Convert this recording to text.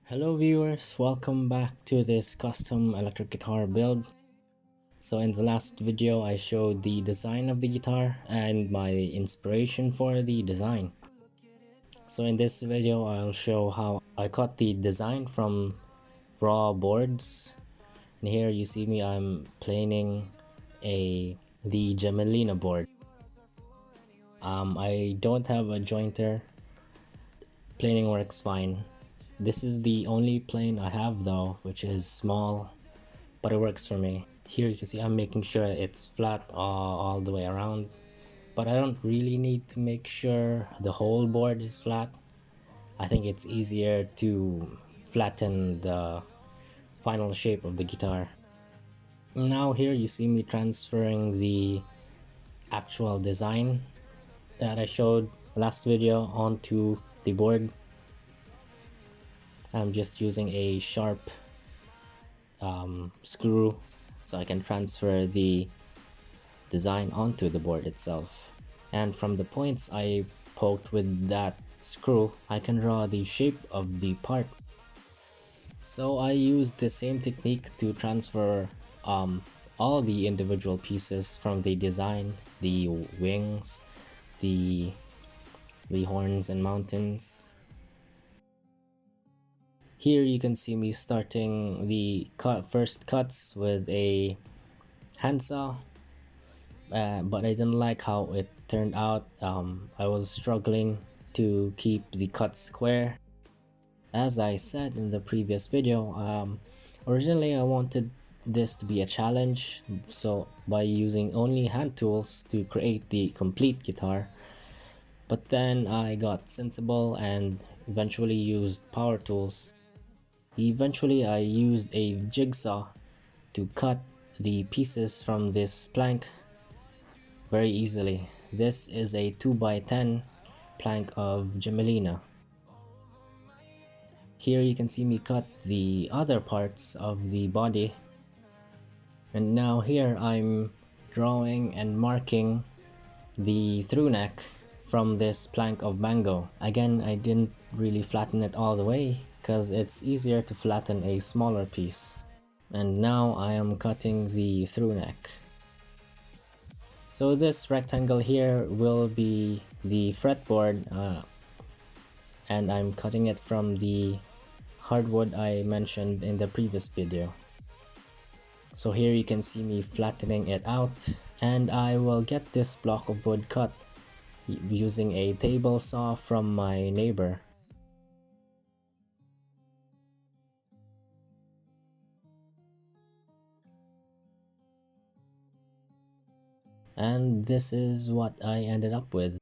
Hello viewers, welcome back to this custom electric guitar build. So in the last video I showed the design of the guitar and my inspiration for the design. So in this video I'll show how I cut the design from raw boards. And here you see me, I'm planing the Gemelina board. I don't have a jointer. Planing works fine. This is the only plane I have though, which is small, but it works for me. Here you can see I'm making sure it's flat all the way around, but I don't really need to make sure the whole board is flat. I think it's easier to flatten the final shape of the guitar. Now here you see me transferring the actual design that I showed last video onto the board. I'm just using a sharp screw so I can transfer the design onto the board itself. And from the points I poked with that screw, I can draw the shape of the part. So I used the same technique to transfer all the individual pieces from the design, the wings, the horns and mountains. Here you can see me starting the first cuts with a handsaw, but I didn't like how it turned out. I was struggling to keep the cut square. As I said in the previous video, originally I wanted this to be a challenge, so by using only hand tools to create the complete guitar. But then I got sensible and eventually used power tools. Eventually I used a jigsaw to cut the pieces from this plank very easily. This is a 2x10 plank of Gemelina. Here you can see me cut the other parts of the body. And now here I'm drawing and marking the through neck from this plank of mango. Again, I didn't really flatten it all the way because it's easier to flatten a smaller piece. And now I am cutting the through neck. So this rectangle here will be the fretboard, and I'm cutting it from the hardwood I mentioned in the previous video. So here you can see me flattening it out, and I will get this block of wood cut using a table saw from my neighbor. And this is what I ended up with.